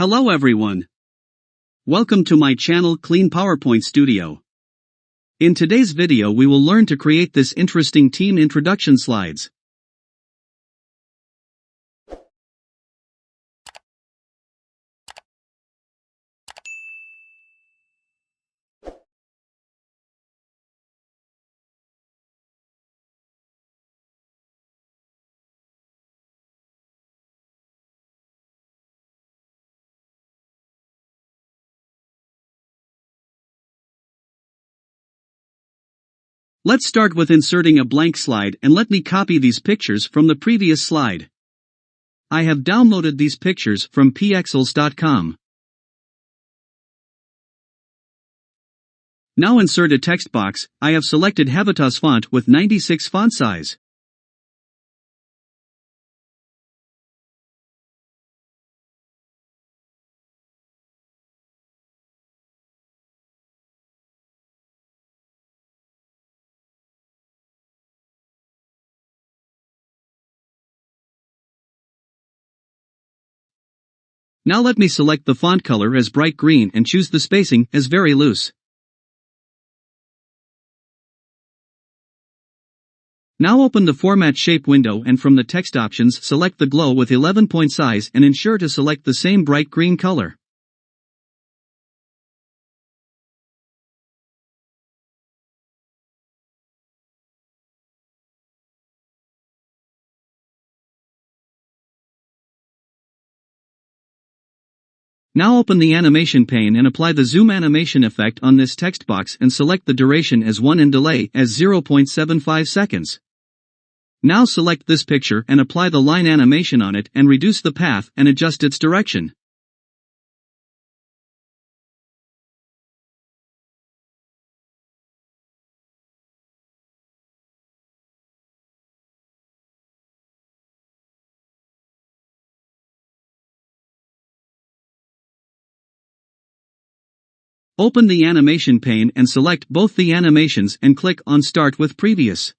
Hello everyone. Welcome to my channel Clean PowerPoint Studio. In today's video we will learn to create this interesting team introduction slides. Let's start with inserting a blank slide, and let me copy these pictures from the previous slide. I have downloaded these pictures from pexels.com. Now insert a text box. I have selected Habitas font with 96 font size. Now let me select the font color as bright green and choose the spacing as very loose. Now open the Format Shape window and from the text options select the glow with 11-point size and ensure to select the same bright green color. Now open the animation pane and apply the zoom animation effect on this text box and select the duration as 1 and delay as 0.75 seconds. Now select this picture and apply the line animation on it and reduce the path and adjust its direction. Open the animation pane and select both the animations and click on Start with Previous.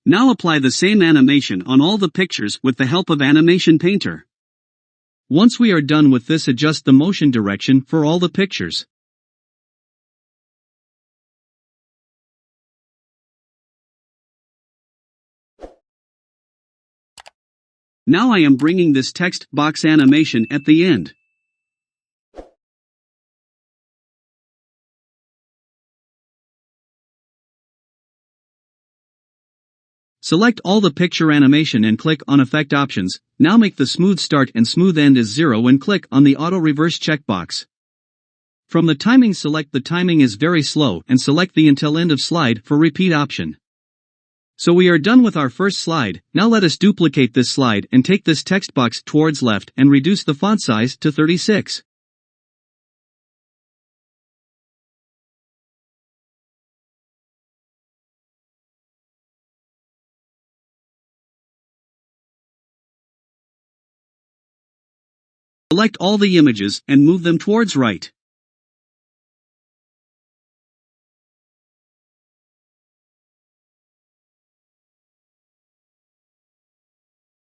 Now apply the same animation on all the pictures with the help of Animation Painter. Once we are done with this, adjust the motion direction for all the pictures. Now I am bringing this text box animation at the end. Select all the picture animation and click on Effect Options. Now make the Smooth Start and Smooth End as 0 and click on the Auto Reverse checkbox. From the timing, select the timing is very slow and select the Until End of Slide for repeat option. So we are done with our first slide. Now let us duplicate this slide and take this text box towards left and reduce the font size to 36. Select all the images and move them towards right.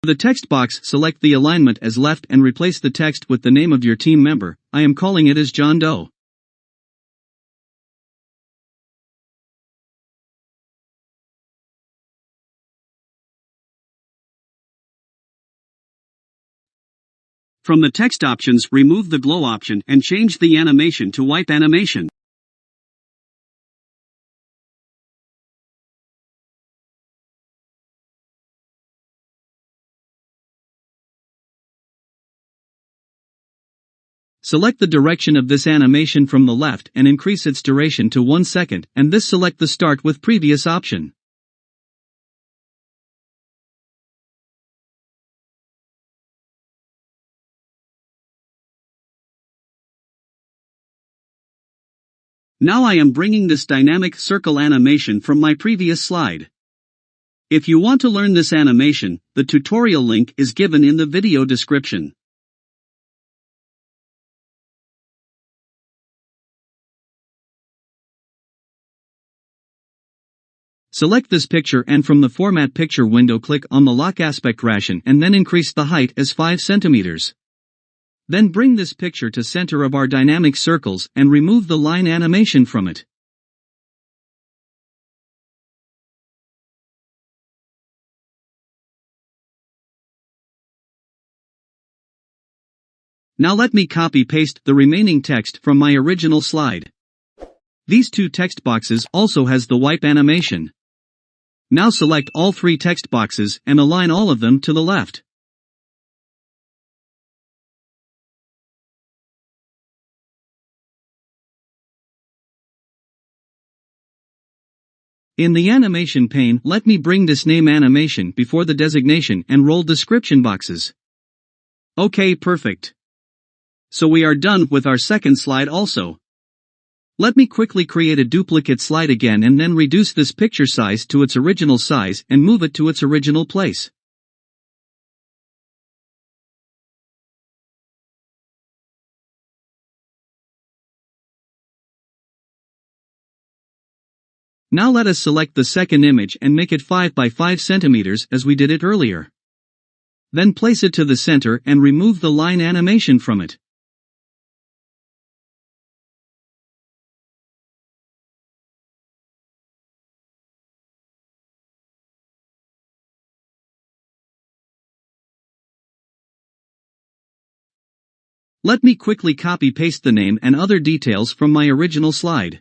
For the text box, select the alignment as left and replace the text with the name of your team member. I am calling it as John Doe. From the text options, remove the glow option and change the animation to wipe animation. Select the direction of this animation from the left and increase its duration to 1 second, and this select the Start with Previous option. Now I am bringing this dynamic circle animation from my previous slide. If you want to learn this animation, the tutorial link is given in the video description. Select this picture and from the Format Picture window click on the Lock Aspect Ration and then increase the height as 5 cm. Then bring this picture to center of our dynamic circles and remove the line animation from it. Now let me copy-paste the remaining text from my original slide. These 2 text boxes also has the wipe animation. Now select all 3 text boxes and align all of them to the left. In the animation pane, let me bring this name animation before the designation and roll description boxes. Okay, perfect. So we are done with our second slide also. Let me quickly create a duplicate slide again and then reduce this picture size to its original size and move it to its original place. Now let us select the second image and make it 5 by 5 centimeters as we did it earlier. Then place it to the center and remove the line animation from it. Let me quickly copy-paste the name and other details from my original slide.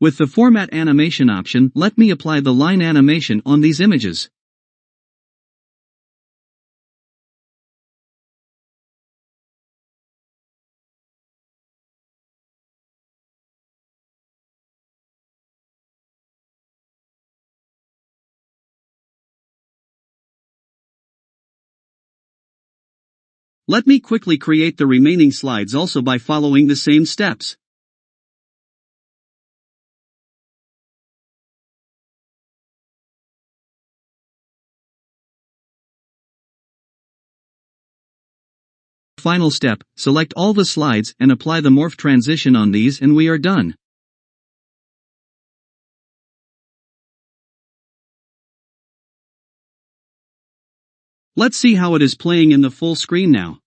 With the Format Animation option, let me apply the line animation on these images. Let me quickly create the remaining slides also by following the same steps. Final step, select all the slides and apply the morph transition on these and we are done. Let's see how it is playing in the full screen now.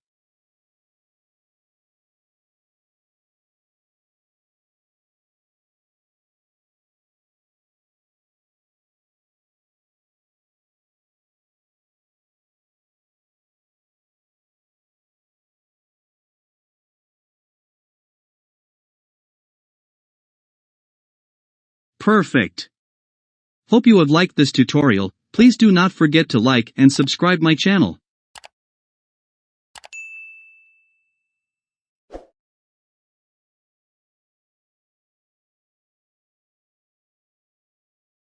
Perfect. Hope you have liked this tutorial. Please do not forget to like and subscribe my channel.